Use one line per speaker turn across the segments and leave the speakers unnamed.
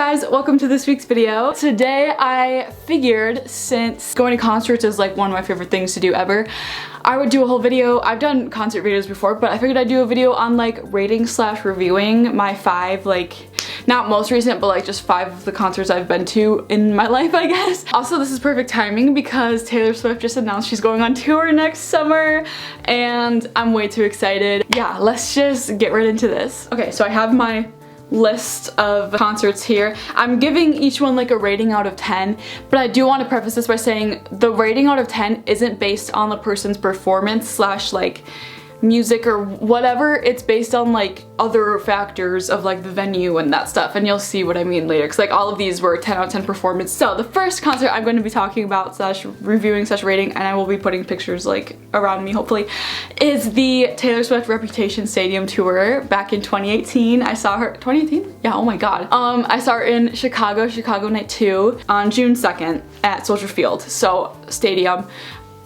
guys, welcome to this week's video. Today I figured, since going to concerts is like one of my favorite things to do ever, I would do a whole video. I've done concert videos before, but I figured I'd do a video on like rating / reviewing my 5, like, not most recent, but like just 5 of the concerts I've been to in my life, I guess. Also, this is perfect timing because Taylor Swift just announced she's going on tour next summer and I'm way too excited. Yeah, let's just get right into this. Okay, so I have my list of concerts here. I'm giving each one like a rating out of 10, but I do want to preface this by saying the rating out of 10 isn't based on the person's performance / like music or whatever. It's based on like other factors of like the venue and that stuff, and you'll see what I mean later, because like all of these were 10 out of 10 performance. So the first concert I'm going to be talking about / reviewing / rating, and I will be putting pictures like around me hopefully, is the Taylor Swift Reputation Stadium tour back in 2018. I saw her 2018? Yeah, oh my god. I saw her in Chicago Night 2 on June 2nd at Soldier Field. So stadium,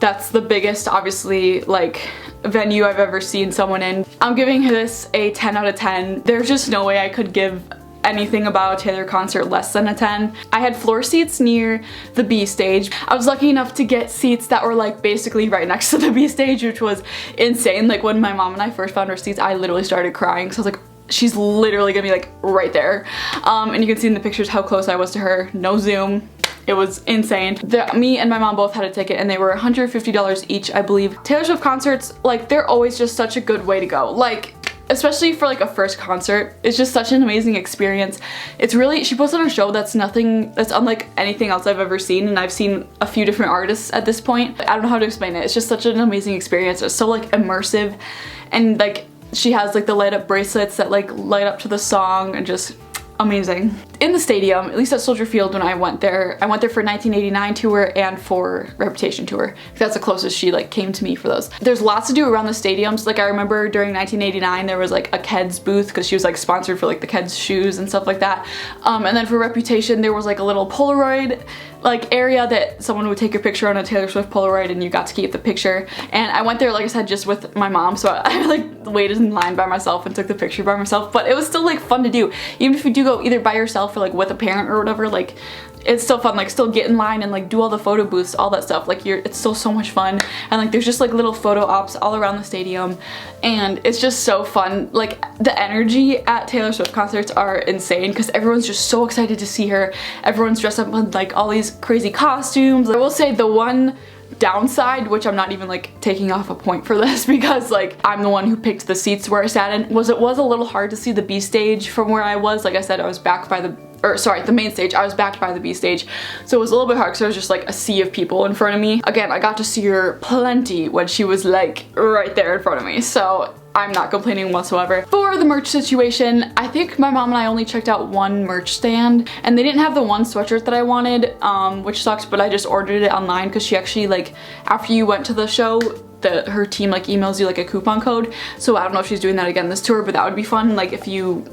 that's the biggest, obviously, like venue I've ever seen someone in. I'm giving this a 10 out of 10. There's just no way I could give anything about a Taylor concert less than a 10. I had floor seats near the B stage. I was lucky enough to get seats that were like basically right next to the B stage, which was insane. Like when my mom and I first found our seats, I literally started crying, so I was like, she's literally gonna be like right there. And you can see in the pictures how close I was to her. No zoom. It was insane. Me and my mom both had a ticket and they were $150 each, I believe. Taylor Swift concerts, like, they're always just such a good way to go. Like, especially for like a first concert, it's just such an amazing experience. It's really, she puts on a show that's unlike anything else I've ever seen, and I've seen a few different artists at this point. I don't know how to explain it. It's just such an amazing experience. It's so like immersive, and like she has like the light up bracelets that like light up to the song, and just amazing. In the stadium, at least at Soldier Field when I went there for 1989 tour and for Reputation tour. That's the closest she like came to me for those. There's lots to do around the stadiums. Like I remember during 1989 there was like a Keds booth because she was like sponsored for like the Keds shoes and stuff like that. And then for Reputation there was like a little Polaroid like area that someone would take your picture on a Taylor Swift Polaroid and you got to keep the picture. And I went there, like I said, just with my mom, so I like waited in line by myself and took the picture by myself. But it was still like fun to do. Even if you do go either by yourself or like with a parent or whatever, like it's still fun. Like still get in line and like do all the photo booths, all that stuff. Like it's still so much fun. And like there's just like little photo ops all around the stadium, and it's just so fun. Like the energy at Taylor Swift concerts are insane because everyone's just so excited to see her. Everyone's dressed up in like all these crazy costumes. I will say the one downside, which I'm not even like taking off a point for this because like I'm the one who picked the seats where I sat in, was it was a little hard to see the B stage from where I was. Like I said, I was backed by the main stage. I was backed by the B stage, so it was a little bit hard because there was just like a sea of people in front of me. Again, I got to see her plenty when she was like right there in front of me, so I'm not complaining whatsoever. For the merch situation, I think my mom and I only checked out one merch stand, and they didn't have the one sweatshirt that I wanted, which sucks, but I just ordered it online because she actually, like, after you went to the show, her team like emails you like a coupon code. So I don't know if she's doing that again this tour, but that would be fun. Like if you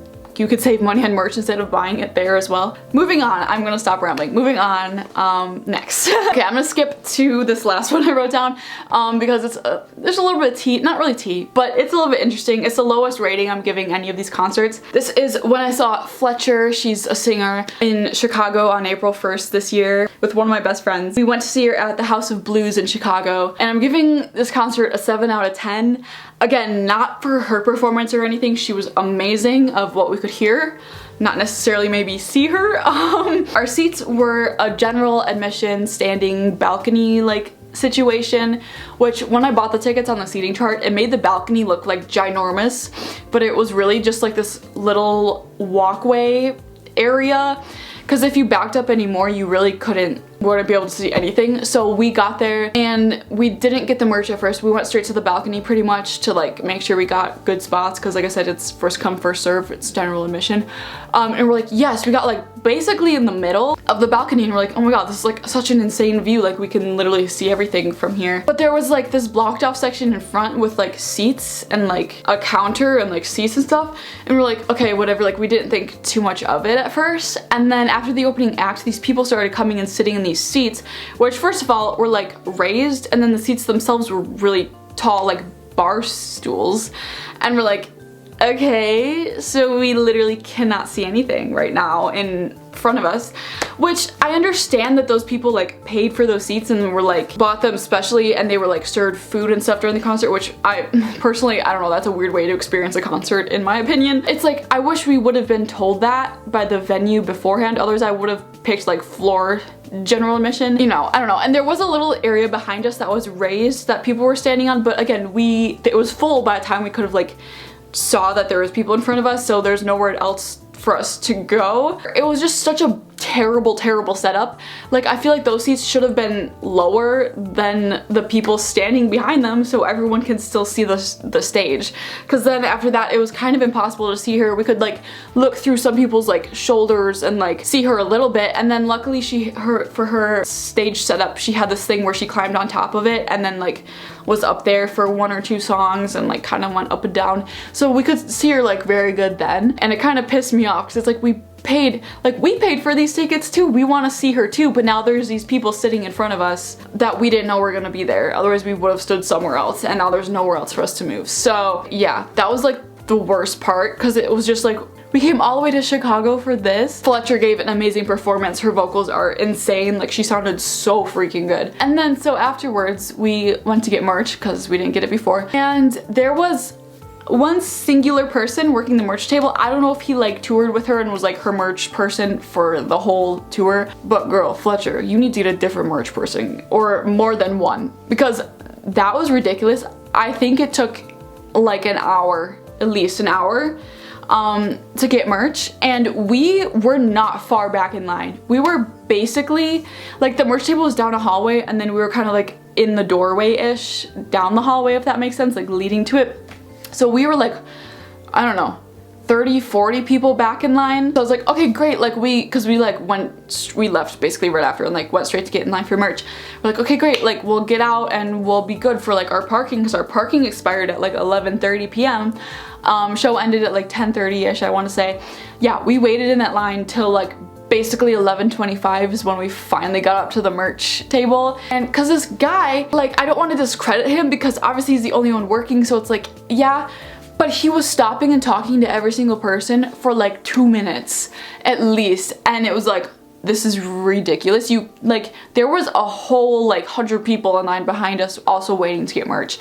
could save money on merch instead of buying it there as well. Moving on, I'm gonna stop rambling. Moving on, next. Okay, I'm gonna skip to this last one I wrote down because it's there's a little bit of tea, not really tea, but it's a little bit interesting. It's the lowest rating I'm giving any of these concerts. This is when I saw Fletcher, she's a singer, in Chicago on April 1st this year with one of my best friends. We went to see her at the House of Blues in Chicago, and I'm giving this concert a 7 out of 10. Again, not for her performance or anything. She was amazing of what we could hear, not necessarily maybe see her. Our seats were a general admission standing balcony like situation, which when I bought the tickets on the seating chart, it made the balcony look like ginormous, but it was really just like this little walkway area, because if you backed up anymore you really wouldn't be able to see anything. So we got there and we didn't get the merch at first. We went straight to the balcony pretty much to like make sure we got good spots, because like I said, it's first come first serve, it's general admission. And we're like, yes, we got like basically in the middle of the balcony, and we're like, oh my god, this is like such an insane view, like we can literally see everything from here. But there was like this blocked off section in front with like seats and like a counter and like seats and stuff, and we're like, okay, whatever. Like we didn't think too much of it at first, and then after the opening act, these people started coming and sitting in these seats, which first of all were like raised, and then the seats themselves were really tall, like bar stools, and we're like, okay, so we literally cannot see anything right now in front of us, which I understand that those people like paid for those seats and were like bought them specially, and they were like served food and stuff during the concert, which I personally, I don't know, that's a weird way to experience a concert in my opinion. It's like, I wish we would have been told that by the venue beforehand, otherwise I would have picked like floor general admission, you know, I don't know. And there was a little area behind us that was raised that people were standing on, but again, it was full by the time we could have like saw that there was people in front of us, so there's nowhere else for us to go. It was just such a terrible setup. Like, I feel like those seats should have been lower than the people standing behind them so everyone can still see the stage, because then after that it was kind of impossible to see her. We could like look through some people's like shoulders and like see her a little bit, and then luckily for her stage setup she had this thing where she climbed on top of it and then like was up there for 1 or 2 songs and like kind of went up and down, so we could see her like very good then. And it kind of pissed me off because it's like we paid for these tickets too, we want to see her too, but now there's these people sitting in front of us that we didn't know were gonna be there, otherwise we would have stood somewhere else, and now there's nowhere else for us to move. So yeah, that was like the worst part, because it was just like, we came all the way to Chicago for this. Fletcher gave an amazing performance, her vocals are insane, like she sounded so freaking good. And then so afterwards we went to get merch because we didn't get it before, and there was one singular person working the merch table. I don't know if he like toured with her and was like her merch person for the whole tour, but girl, Fletcher, you need to get a different merch person, or more than one, because that was ridiculous. I think it took like an hour, at least an hour, to get merch, and we were not far back in line. We were basically, like, the merch table was down a hallway, and then we were kind of like in the doorway-ish down the hallway, if that makes sense, like leading to it. So we were like, I don't know, 30-40 people back in line. So I was like, okay, great, like we left basically right after and like went straight to get in line for merch. We're like, okay, great, like we'll get out and we'll be good for like our parking, because our parking expired at like 11:30 p.m. Show ended at like 10:30ish, I want to say. Yeah, we waited in that line till like basically 11:25 is when we finally got up to the merch table. And because this guy, like, I don't want to discredit him because obviously he's the only one working, so it's like, yeah, but he was stopping and talking to every single person for like 2 minutes at least, and it was like, this is ridiculous. There was a whole like 100 people in line behind us also waiting to get merch.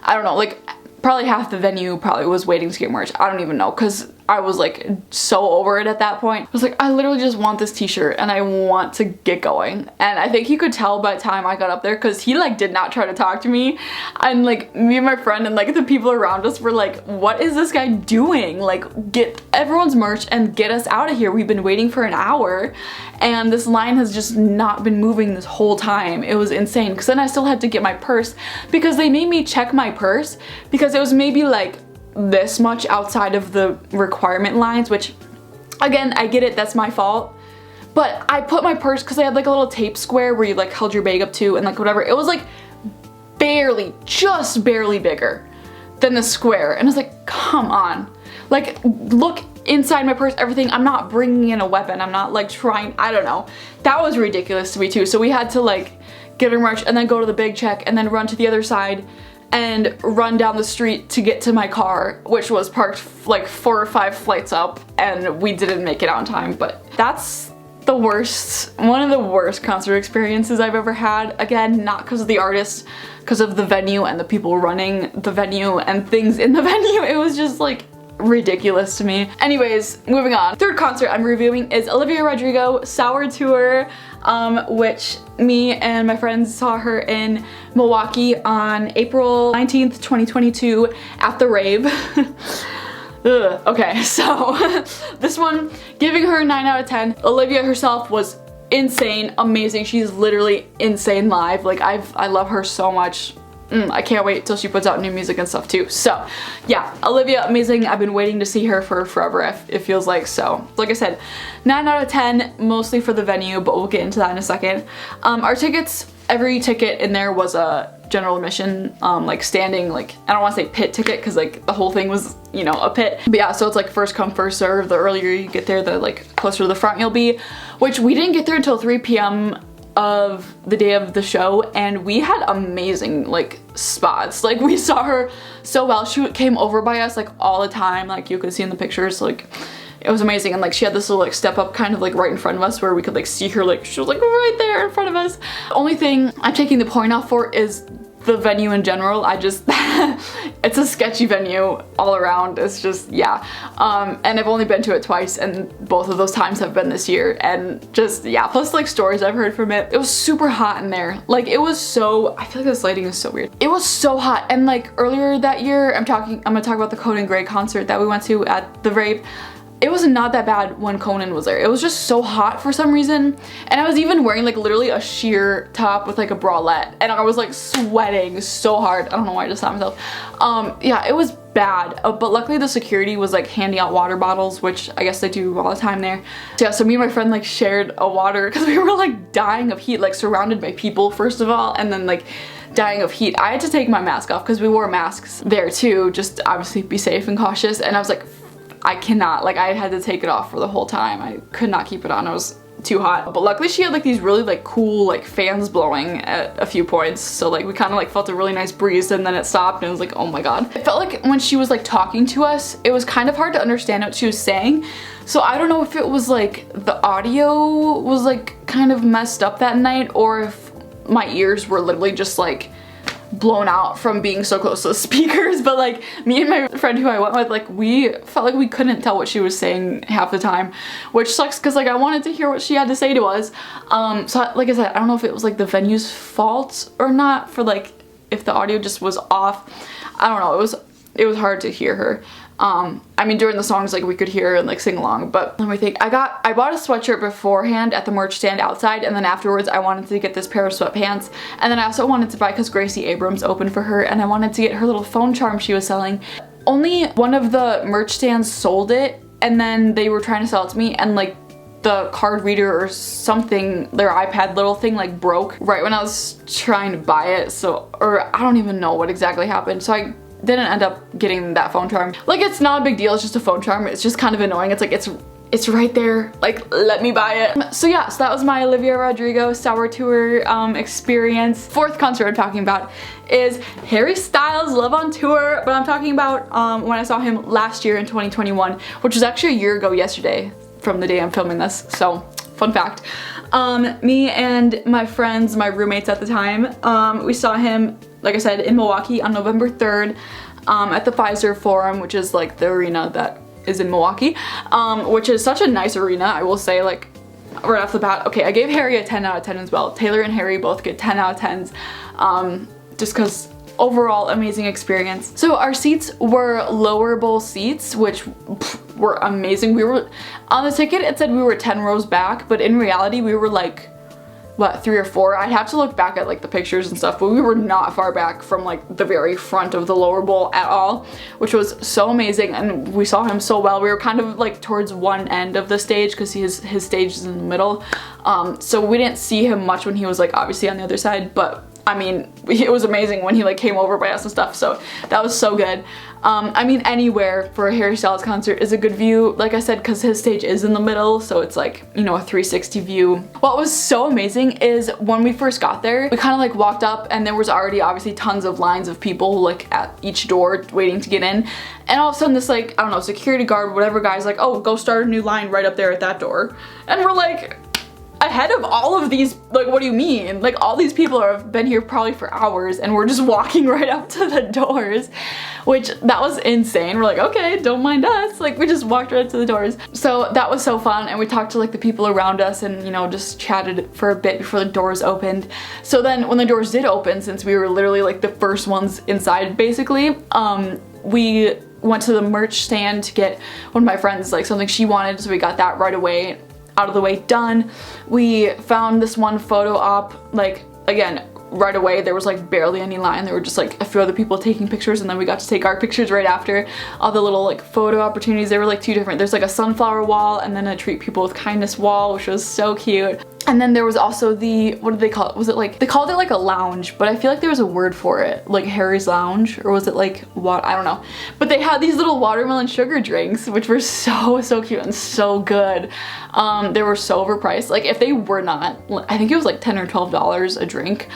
I don't know, like probably half the venue probably was waiting to get merch. I don't even know, because I was like so over it at that point. I was like, I literally just want this t-shirt and I want to get going. And I think he could tell by the time I got up there, because he like did not try to talk to me. And like me and my friend and like the people around us were like, what is this guy doing? Like, get everyone's merch and get us out of here. We've been waiting for an hour and this line has just not been moving this whole time. It was insane, because then I still had to get my purse, because they made me check my purse because it was maybe like this much outside of the requirement lines, which again, I get it, that's my fault, but I put my purse, because I had like a little tape square where you like held your bag up to and like whatever, it was like just barely bigger than the square, and I was like, come on, like look inside my purse, everything. I'm not bringing in a weapon, I'm not like trying, I don't know. That was ridiculous to me too. So we had to like get our merch and then go to the big check and then run to the other side and run down the street to get to my car, which was parked like 4 or 5 flights up, and we didn't make it on time. But that's the worst, one of the worst concert experiences I've ever had. Again, not because of the artist, because of the venue and the people running the venue and things in the venue. It was just like ridiculous to me. Anyways, moving on. Third concert I'm reviewing is Olivia Rodrigo Sour Tour, which me and my friends saw her in Milwaukee on April 19th, 2022 at the Rave. Ugh. Okay, so this one, giving her a 9 out of 10. Olivia herself was insane, amazing. She's literally insane live. Like I love her so much. I can't wait till she puts out new music and stuff too. So yeah, Olivia, amazing. I've been waiting to see her for forever, it feels like. So like I said, 9 out of 10, mostly for the venue, but we'll get into that in a second. Our tickets, every ticket in there was a general admission, like standing, like I don't want to say pit ticket because like the whole thing was, you know, a pit. But yeah, so it's like first come first serve. The earlier you get there, the like closer to the front you'll be, which we didn't get there until 3 p.m. of the day of the show, and we had amazing like spots. Like we saw her so well. She came over by us like all the time, like you could see in the pictures. Like it was amazing. And like she had this little like step up kind of like right in front of us where we could like see her, like she was like right there in front of us. The only thing I'm taking the point off for is the venue in general. I just it's a sketchy venue all around. It's just, yeah. And I've only been to it twice, and both of those times have been this year, and just, yeah, plus like stories I've heard from it. It was super hot in there. Like it was so, I feel like this lighting is so weird. It was so hot. And like earlier that year, I'm gonna talk about the Conan Gray concert that we went to at the Rave. It was not that bad when Conan was there. It was just so hot for some reason. And I was even wearing like literally a sheer top with like a bralette, and I was like sweating so hard. I don't know why I just stopped myself. Yeah, it was bad. But luckily the security was like handing out water bottles, which I guess they do all the time there. So yeah, so me and my friend like shared a water because we were like dying of heat, like surrounded by people first of all, and then like dying of heat. I had to take my mask off because we wore masks there too, just obviously be safe and cautious. And I was like, I cannot, like I had to take it off for the whole time. I could not keep it on. I was too hot. But luckily she had like these really like cool like fans blowing at a few points. So like we kind of like felt a really nice breeze, and then it stopped and it was like, oh my god. It felt like when she was like talking to us, it was kind of hard to understand what she was saying. So I don't know if it was like the audio was like kind of messed up that night, or if my ears were literally just like blown out from being so close to the speakers. But like me and my friend who I went with, like we felt like we couldn't tell what she was saying half the time, which sucks because like I wanted to hear what she had to say to us. So like I said, I don't know if it was like the venue's fault or not, for like if the audio just was off. I don't know, it was hard to hear her. I mean during the songs like we could hear her and like sing along, but let me think. I bought a sweatshirt beforehand at the merch stand outside, and then afterwards I wanted to get this pair of sweatpants, and then I also wanted to buy, because Gracie Abrams opened for her, and I wanted to get her little phone charm she was selling. Only one of the merch stands sold it, and then they were trying to sell it to me, and like the card reader or something, their iPad little thing like broke right when I was trying to buy it. So, or I don't even know what exactly happened. So I didn't end up getting that phone charm. Like it's not a big deal, it's just a phone charm. It's just kind of annoying. It's like it's right there, like let me buy it. So yeah, so that was my Olivia Rodrigo Sour Tour experience. Fourth concert I'm talking about is Harry Styles Love on Tour, but I'm talking about when I saw him last year in 2021, which was actually a year ago yesterday from the day I'm filming this. So fun fact. Me and my friends, my roommates at the time, we saw him, like I said, in Milwaukee on November 3rd at the Pfizer Forum, which is like the arena that is in Milwaukee, which is such a nice arena, I will say, like right off the bat. Okay, I gave Harry a 10 out of 10 as well. Taylor and Harry both get 10 out of 10s, just because overall amazing experience. So our seats were lower bowl seats, which were amazing. We were, on the ticket it said we were 10 rows back, but in reality we were like, what, 3 or 4? I'd have to look back at like the pictures and stuff, but we were not far back from like the very front of the lower bowl at all, which was so amazing. And we saw him so well. We were kind of like towards one end of the stage because his stage is in the middle, so we didn't see him much when he was like obviously on the other side, but I mean, it was amazing when he like came over by us and stuff, so that was so good. I mean, anywhere for a Harry Styles concert is a good view, like I said, because his stage is in the middle, so it's like, you know, a 360 view. What was so amazing is when we first got there, we kind of like walked up and there was already obviously tons of lines of people like at each door waiting to get in, and all of a sudden this like, I don't know, security guard, whatever guy's like, oh, go start a new line right up there at that door. And we're like, ahead of all of these, like what do you mean? Like all these people have been here probably for hours and we're just walking right up to the doors, which that was insane. We're like, okay, don't mind us. Like we just walked right up to the doors. So that was so fun, and we talked to like the people around us and, you know, just chatted for a bit before the doors opened. So then when the doors did open, since we were literally like the first ones inside basically, we went to the merch stand to get one of my friends like something she wanted, so we got that right away out of the way, done. We found this one photo op, like again right away. There was like barely any line. There were just like a few other people taking pictures, and then we got to take our pictures right after. All the little like photo opportunities, they were like 2 different. There's like a sunflower wall and then a treat people with kindness wall, which was so cute. And then there was also the, what did they call it? Was it like, they called it like a lounge, but I feel like there was a word for it, like Harry's Lounge, or was it like what? I don't know. But they had these little watermelon sugar drinks, which were so cute and so good. They were so overpriced. Like if they were not, I think it was like $10 or $12 a drink.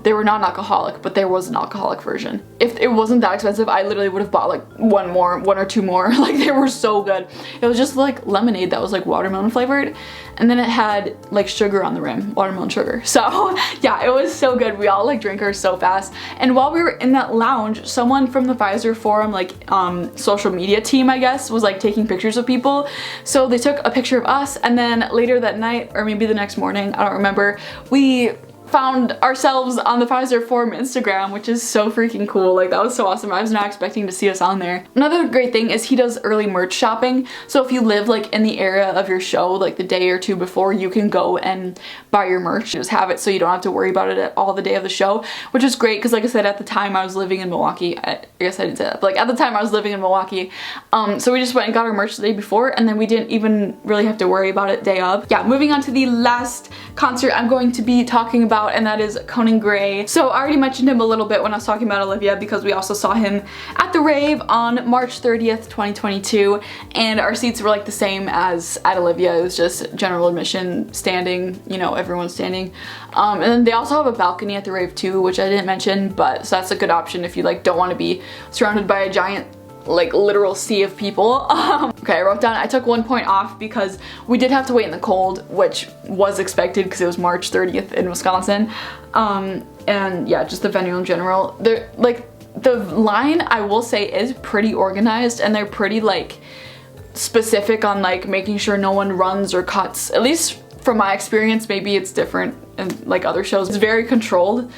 They were non-alcoholic, but there was an alcoholic version. If it wasn't that expensive, I literally would have bought like one or two more. Like they were so good. It was just like lemonade that was like watermelon flavored, and then it had like sugar on the rim, watermelon sugar. So yeah, it was so good. We all like drank ours so fast. And while we were in that lounge, someone from the Pfizer Forum like social media team, I guess, was like taking pictures of people. So they took a picture of us, and then later that night, or maybe the next morning, I don't remember, we found ourselves on the Pfizer Forum Instagram, which is so freaking cool. Like that was so awesome. I was not expecting to see us on there. Another great thing is he does early merch shopping. So if you live like in the area of your show, like the day or two before, you can go and buy your merch. Just have it so you don't have to worry about it at all the day of the show, which is great because like I said, at the time I was living in Milwaukee. I guess I didn't say that, but like at the time I was living in Milwaukee. So we just went and got our merch the day before, and then we didn't even really have to worry about it day of. Yeah, moving on to the last concert I'm going to be talking about, and that is Conan Gray. So I already mentioned him a little bit when I was talking about Olivia, because we also saw him at the rave on March 30th, 2022, and our seats were like the same as at Olivia. It was just general admission, standing, you know, everyone's standing. And then they also have a balcony at the rave too, which I didn't mention, but so that's a good option if you like don't want to be surrounded by a giant like literal sea of people. Okay, I wrote down I took 1 point off because we did have to wait in the cold, which was expected because it was March 30th in Wisconsin. And yeah, just the venue in general. They're like, the line I will say is pretty organized, and they're pretty like specific on like making sure no one runs or cuts. At least from my experience, maybe it's different in like other shows. It's very controlled,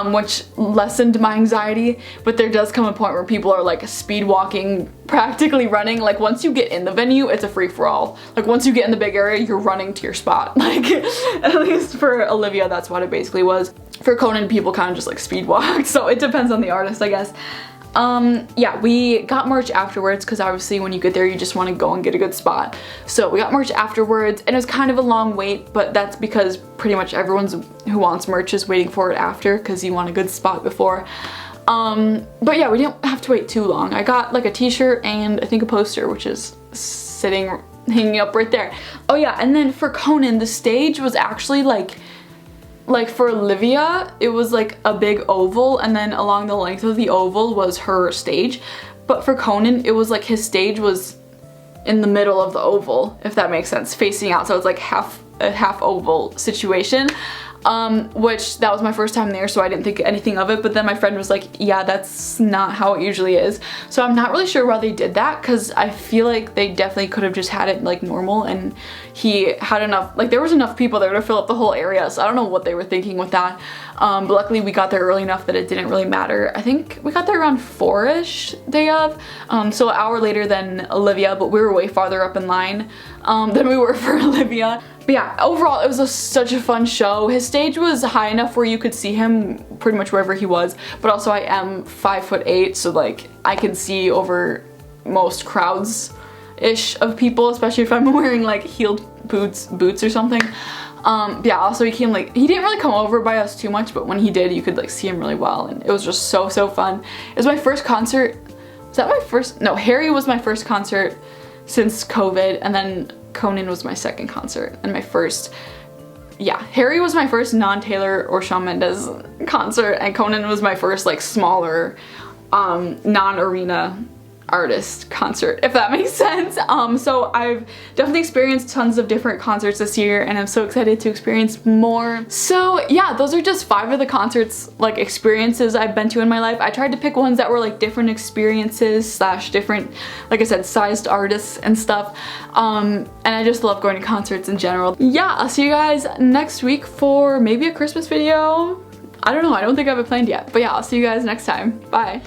which lessened my anxiety, but there does come a point where people are like speed walking, practically running. Like once you get in the venue, it's a free-for-all. Like once you get in the big area, you're running to your spot. Like at least for Olivia, that's what it basically was. For Conan, people kind of just like speed walk, so it depends on the artist, I guess. Yeah, we got merch afterwards because obviously when you get there you just want to go and get a good spot. So we got merch afterwards, and it was kind of a long wait, but that's because pretty much everyone who wants merch is waiting for it after because you want a good spot before. But yeah, we didn't have to wait too long. I got like a t-shirt and I think a poster, which is hanging up right there. Oh yeah, and then for Conan, the stage was actually like for Olivia, it was like a big oval, and then along the length of the oval was her stage. But for Conan, it was like his stage was in the middle of the oval, if that makes sense, facing out. So it's like a half oval situation. Which that was my first time there, so I didn't think anything of it, but then my friend was like, yeah, that's not how it usually is. So I'm not really sure why they did that, because I feel like they definitely could have just had it like normal, and he had enough, like there was enough people there to fill up the whole area, so I don't know what they were thinking with that. But luckily we got there early enough that it didn't really matter. I think we got there around 4-ish day of, so an hour later than Olivia, but we were way farther up in line than we were for Olivia. But yeah, overall it was such a fun show. His stage was high enough where you could see him pretty much wherever he was, but also I am 5'8", so like I can see over most crowds-ish of people, especially if I'm wearing like heeled boots or something. Yeah, also he didn't really come over by us too much, but when he did, you could like see him really well, and it was just so fun. It was my first concert. Was that my first? No, Harry was my first concert since COVID, and then Conan was my second concert, and my first, yeah, Harry was my first non-Taylor or Shawn Mendes concert, and Conan was my first like smaller non-arena artist concert, if that makes sense. So I've definitely experienced tons of different concerts this year, and I'm so excited to experience more. So yeah, those are just 5 of the concerts, like experiences I've been to in my life. I tried to pick ones that were like different experiences slash different, like I said, sized artists and stuff. And I just love going to concerts in general. Yeah, I'll see you guys next week for maybe a Christmas video. I don't know, I don't think I have it planned yet, but yeah, I'll see you guys next time. Bye.